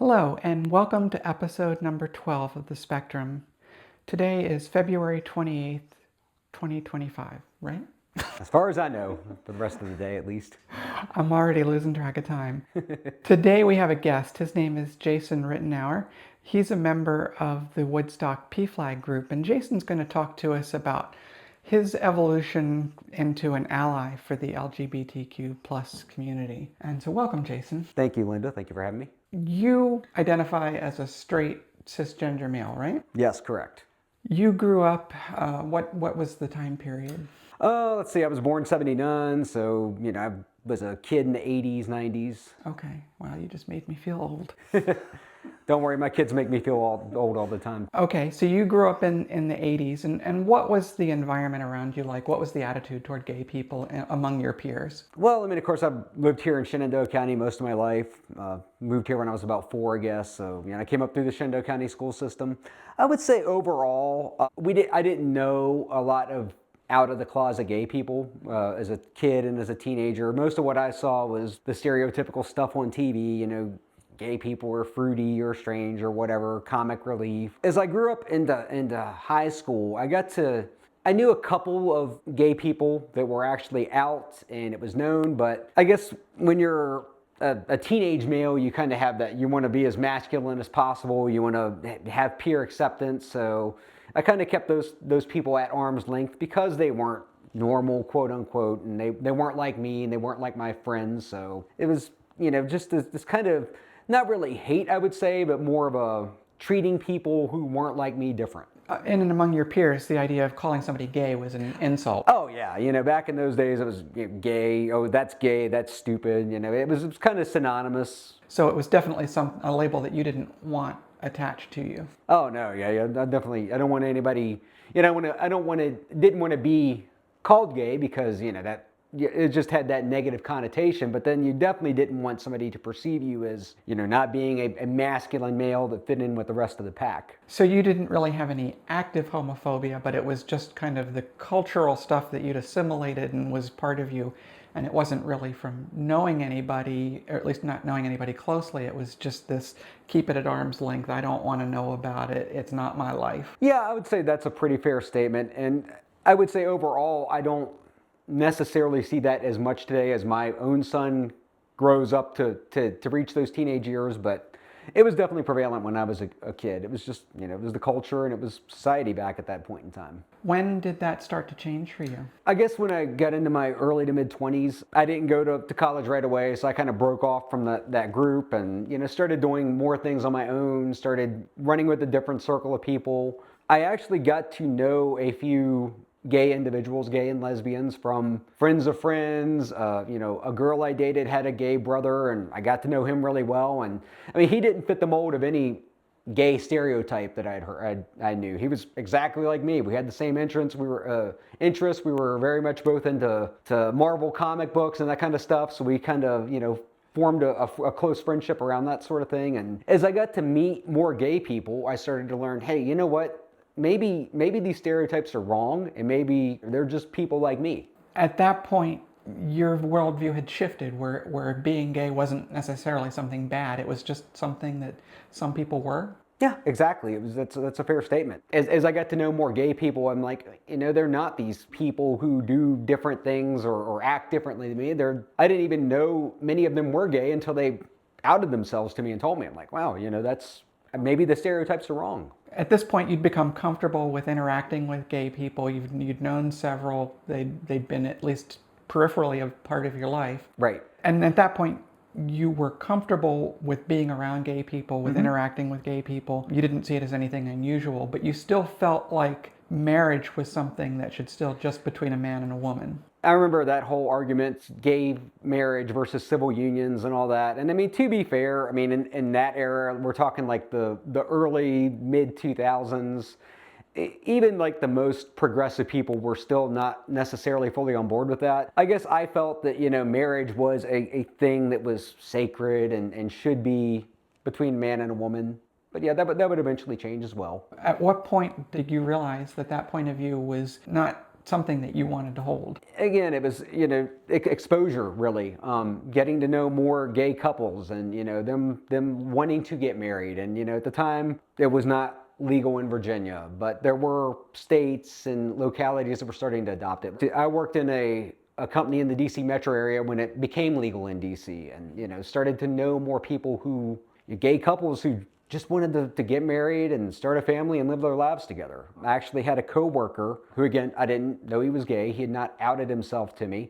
Hello, and welcome to episode number 12 of The Spectrum. Today is February 28th, 2025, right? As far as I know, for the rest of the day at least. I'm already losing track of time. Today we have a guest. His name is Jason Rittenour. He's a member of the Woodstock PFLAG group, and Jason's going to talk to us about his evolution into an ally for the LGBTQ plus community. And so welcome, Jason. Thank you, Linda. Thank you for having me. You identify as a straight cisgender male, right? Yes, correct. You grew up, what was the time period? Let's see, I was born 79, so, I was a kid in the 80s, 90s. Okay, wow, you just made me feel old. Don't worry, my kids make me feel old all the time. Okay, so you grew up in the 80s, and what was the environment around you like? What was the attitude toward gay people among your peers? Well, of course, I've lived here in Shenandoah County most of my life. Moved here when I was about 4, I guess, so, I came up through the Shenandoah County school system. I would say overall, I didn't know a lot of out-of-the-closet gay people as a kid and as a teenager. Most of what I saw was the stereotypical stuff on TV, gay people are fruity or strange or whatever, comic relief. As I grew up into high school, I knew a couple of gay people that were actually out and it was known, but I guess when you're a teenage male, you kind of have that, you want to be as masculine as possible, you want to have peer acceptance, so I kind of kept those people at arm's length because they weren't normal, quote unquote, and they weren't like me and they weren't like my friends, so it was, just this kind of, not really hate, I would say, but more of a treating people who weren't like me different. In and among your peers, the idea of calling somebody gay was an insult. Oh yeah, back in those days it was gay, oh that's gay, that's stupid, it was kind of synonymous. So it was definitely a label that you didn't want attached to you. Oh no, yeah, I don't want anybody, didn't want to be called gay because, that it just had that negative connotation, but then you definitely didn't want somebody to perceive you as, not being a masculine male that fit in with the rest of the pack. So you didn't really have any active homophobia, but it was just kind of the cultural stuff that you'd assimilated and was part of you, and it wasn't really from knowing anybody, or at least not knowing anybody closely. It was just this, keep it at arm's length, I don't want to know about it, it's not my life. Yeah, I would say that's a pretty fair statement, and I would say overall, I don't necessarily see that as much today as my own son grows up to reach those teenage years, but it was definitely prevalent when I was a kid. It was just, it was the culture and it was society back at that point in time. When did that start to change for you? I guess when I got into my early to mid 20s, I didn't go to college right away, so I kind of broke off from that group and, started doing more things on my own, started running with a different circle of people. I actually got to know a few gay individuals, gay and lesbians, from friends of friends. A girl I dated had a gay brother, and I got to know him really well. And he didn't fit the mold of any gay stereotype that I knew. He was exactly like me. We had the same interests. We were very much both into Marvel comic books and that kind of stuff. So we kind of, formed a close friendship around that sort of thing. And as I got to meet more gay people, I started to learn, hey, you know what? Maybe these stereotypes are wrong, and maybe they're just people like me. At that point, your worldview had shifted, where being gay wasn't necessarily something bad. It was just something that some people were. Yeah, exactly. That's a fair statement. As I got to know more gay people, I'm like, they're not these people who do different things or act differently than me. I didn't even know many of them were gay until they outed themselves to me and told me. I'm like, wow, maybe the stereotypes are wrong. At this point, you'd become comfortable with interacting with gay people. You'd known several. They'd been at least peripherally a part of your life. Right. And at that point, you were comfortable with being around gay people, with interacting with gay people. You didn't see it as anything unusual, but you still felt like marriage was something that should still just between a man and a woman. I remember that whole argument, gay marriage versus civil unions and all that. And to be fair, in that era, we're talking like the early mid 2000s, even like the most progressive people were still not necessarily fully on board with that. I guess I felt that, marriage was a thing that was sacred and should be between a man and a woman. But yeah, that would eventually change as well. At what point did you realize that point of view was not something that you wanted to hold. Again, it was, exposure really, getting to know more gay couples and, them wanting to get married. And, at the time it was not legal in Virginia, but there were states and localities that were starting to adopt it. I worked in a company in the DC metro area when it became legal in DC, and, started to know more people gay couples who just wanted to get married and start a family and live their lives together. I actually had a coworker who, again, I didn't know he was gay. He had not outed himself to me,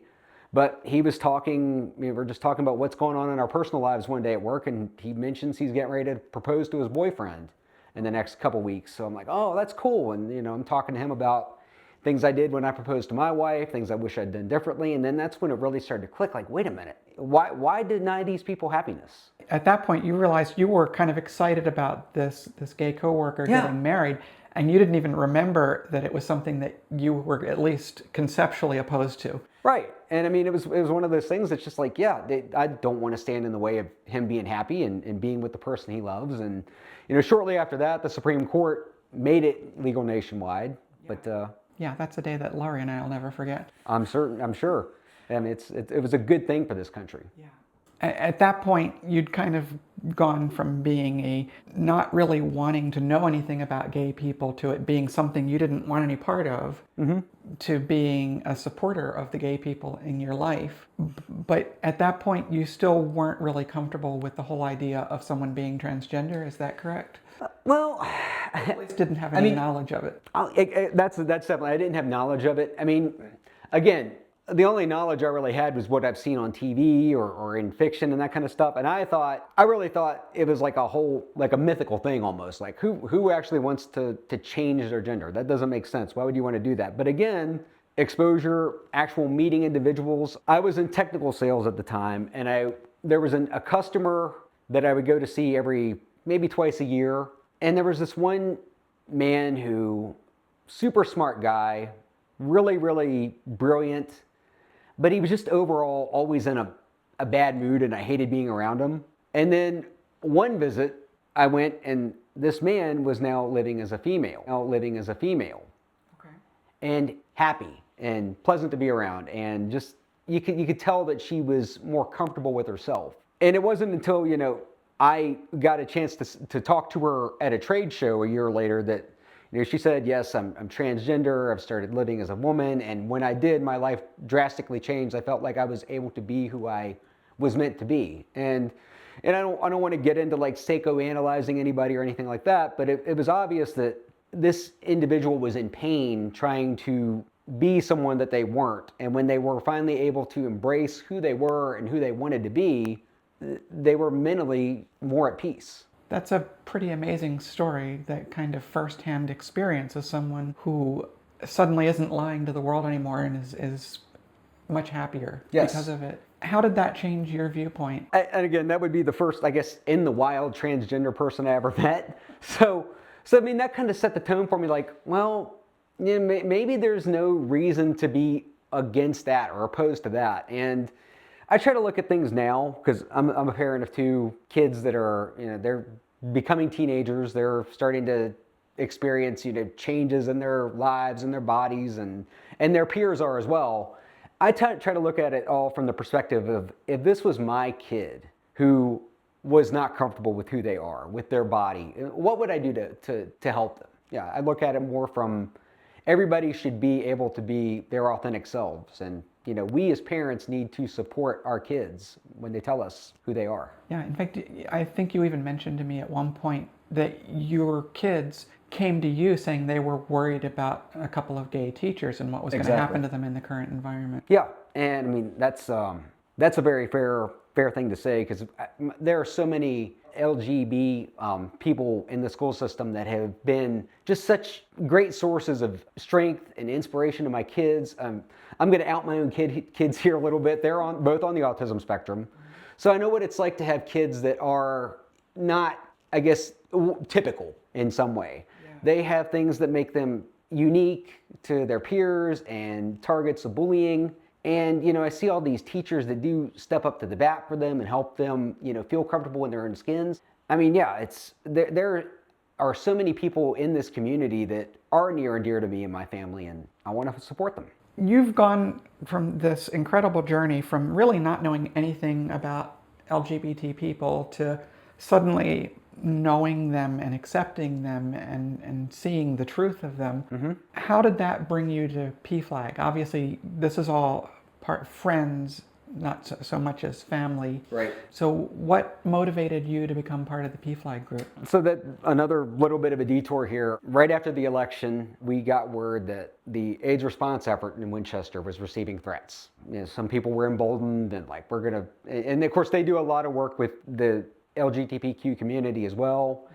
but he was talking, we were just talking about what's going on in our personal lives one day at work, and he mentions he's getting ready to propose to his boyfriend in the next couple weeks. So I'm like, oh, that's cool. And, I'm talking to him about things I did when I proposed to my wife, things I wish I'd done differently. And then that's when it really started to click, like, wait a minute, why deny these people happiness? At that point, you realized you were kind of excited about this gay coworker getting married, and you didn't even remember that it was something that you were at least conceptually opposed to. Right. And I mean, it was one of those things that's just like, I don't want to stand in the way of him being happy and being with the person he loves. And, shortly after that, the Supreme Court made it legal nationwide. But yeah, that's a day that Laurie and I will never forget. I'm sure. And it was a good thing for this country. Yeah. At that point, you'd kind of gone from being not really wanting to know anything about gay people to it being something you didn't want any part of, to being a supporter of the gay people in your life. But at that point, you still weren't really comfortable with the whole idea of someone being transgender. Is that correct? Well, at least didn't have any knowledge of it. That's definitely, I didn't have knowledge of it. I mean, again, the only knowledge I really had was what I've seen on TV or in fiction and that kind of stuff. And I really thought it was like a mythical thing almost. Like who actually wants to change their gender? That doesn't make sense. Why would you want to do that? But again, exposure, actual meeting individuals. I was in technical sales at the time, and there was a customer that I would go to see maybe twice a year. And there was this one man who, super smart guy, really, really brilliant, but he was just overall always in a bad mood, and I hated being around him. And then one visit, I went, and this man was now living as a female. Okay. And happy and pleasant to be around, and just, you could tell that she was more comfortable with herself. And it wasn't until, I got a chance to talk to her at a trade show a year later that, she said, yes, I'm transgender. I've started living as a woman. And when I did, my life drastically changed. I felt like I was able to be who I was meant to be. And I don't want to get into like psychoanalyzing anybody or anything like that, but it was obvious that this individual was in pain trying to be someone that they weren't. And when they were finally able to embrace who they were and who they wanted to be, they were mentally more at peace. That's a pretty amazing story, that kind of firsthand experience of someone who suddenly isn't lying to the world anymore and is much happier because of it. How did that change your viewpoint? And again, that would be the first, I guess, in the wild transgender person I ever met. So I mean, that kind of set the tone for me, like, well, maybe there's no reason to be against that or opposed to that. And I try to look at things now, because I'm a parent of two kids that are, they're becoming teenagers. They're starting to experience, changes in their lives and their bodies, and their peers are as well. I try to look at it all from the perspective of, if this was my kid who was not comfortable with who they are, with their body, what would I do to help them? Yeah, I look at it more from, everybody should be able to be their authentic selves. And we as parents need to support our kids when they tell us who they are. Yeah, in fact, I think you even mentioned to me at one point that your kids came to you saying they were worried about a couple of gay teachers and what was going to happen to them in the current environment. Yeah, and I mean, that's a very fair thing to say, because there are so many LGBT people in the school system that have been just such great sources of strength and inspiration to my kids. I'm going to out my own kids here a little bit. They're both on the autism spectrum. So I know what it's like to have kids that are not, I guess, typical in some way. Yeah. They have things that make them unique to their peers and targets of bullying. And, I see all these teachers that do step up to the bat for them and help them, feel comfortable in their own skins. I mean, yeah, they're are so many people in this community that are near and dear to me and my family, and I want to support them. You've gone from this incredible journey from really not knowing anything about LGBT people to suddenly knowing them and accepting them and seeing the truth of them. Mm-hmm. How did that bring you to PFLAG? Obviously, this is all part friends, not so much as family. Right. So what motivated you to become part of the PFLAG group? So that another little bit of a detour here. Right after the election, we got word that the AIDS response effort in Winchester was receiving threats. Some people were emboldened and like, and of course they do a lot of work with the LGBTQ community as well.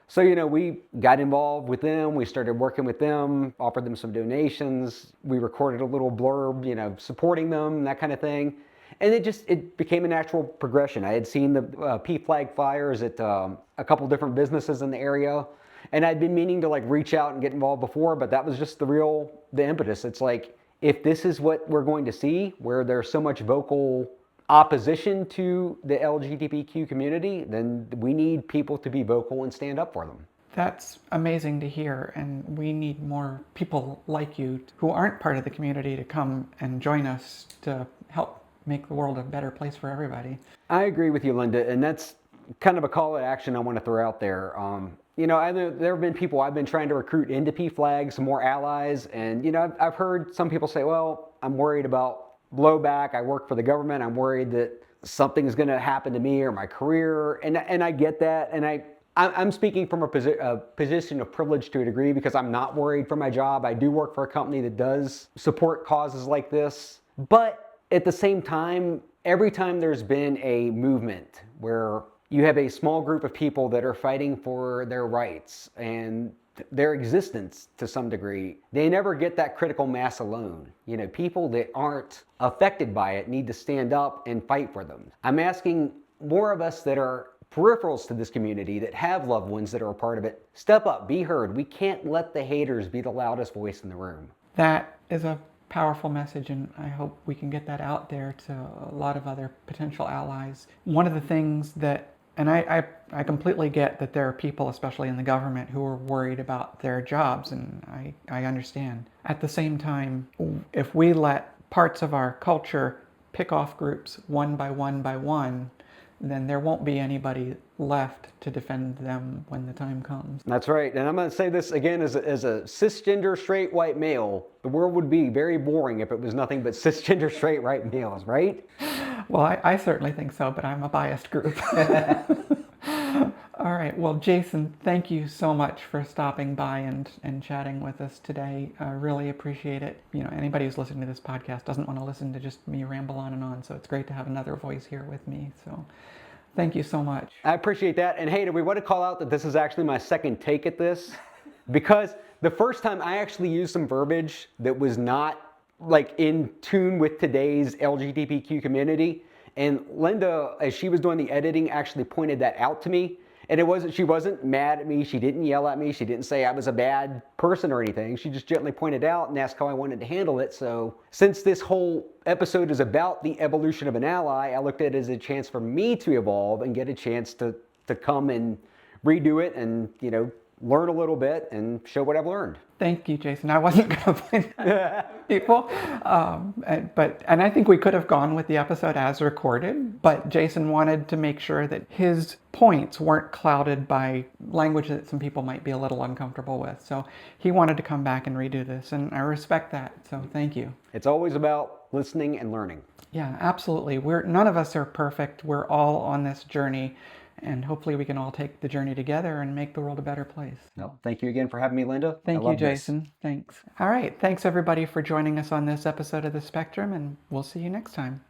So, we got involved with them. We started working with them, offered them some donations. We recorded a little blurb, supporting them, that kind of thing. And it became a natural progression. I had seen the PFLAG flyers at a couple different businesses in the area. And I'd been meaning to reach out and get involved before, but that was just the impetus. It's like, if this is what we're going to see, where there's so much vocal opposition to the LGBTQ community, then we need people to be vocal and stand up for them. That's amazing to hear, and we need more people like you who aren't part of the community to come and join us to help make the world a better place for everybody. I agree with you, Linda, and that's kind of a call to action I want to throw out there. There have been people I've been trying to recruit into PFLAG, some more allies, and I've heard some people say, well, I'm worried about blowback. I work for the government. I'm worried that something's going to happen to me or my career. And I get that. And I'm speaking from a position of privilege to a degree because I'm not worried for my job. I do work for a company that does support causes like this. But at the same time, every time there's been a movement where you have a small group of people that are fighting for their rights and their existence to some degree, they never get that critical mass alone. People that aren't affected by it need to stand up and fight for them. I'm asking more of us that are peripherals to this community, that have loved ones that are a part of it, step up, be heard. We can't let the haters be the loudest voice in the room. That is a powerful message, and I hope we can get that out there to a lot of other potential allies. One of the things that, and I completely get that there are people, especially in the government, who are worried about their jobs, and I understand. At the same time, if we let parts of our culture pick off groups one by one, then there won't be anybody left to defend them when the time comes. That's right. And I'm going to say this again as a cisgender straight white male. The world would be very boring if it was nothing but cisgender straight white males, right? Well, I certainly think so, but I'm a biased group. All right. Well, Jason, thank you so much for stopping by and chatting with us today. I really appreciate it. Anybody who's listening to this podcast doesn't want to listen to just me ramble on and on, so it's great to have another voice here with me. So thank you so much. I appreciate that. And hey, do we want to call out that this is actually my second take at this? Because the first time I actually used some verbiage that was not in tune with today's LGBTQ community. And Linda, as she was doing the editing, actually pointed that out to me. And she wasn't mad at me. She didn't yell at me. She didn't say I was a bad person or anything. She just gently pointed out and asked how I wanted to handle it. So since this whole episode is about the evolution of an ally, I looked at it as a chance for me to evolve and get a chance to come and redo it and, learn a little bit and show what I've learned. Thank you, Jason. I wasn't going to point that out to people. And I think we could have gone with the episode as recorded, but Jason wanted to make sure that his points weren't clouded by language that some people might be a little uncomfortable with. So he wanted to come back and redo this, and I respect that. So thank you. It's always about listening and learning. Yeah, absolutely. None of us are perfect. We're all on this journey. And hopefully we can all take the journey together and make the world a better place. No, thank you again for having me, Linda. Thank you, Jason. Thanks. All right. Thanks, everybody, for joining us on this episode of The Spectrum, and we'll see you next time.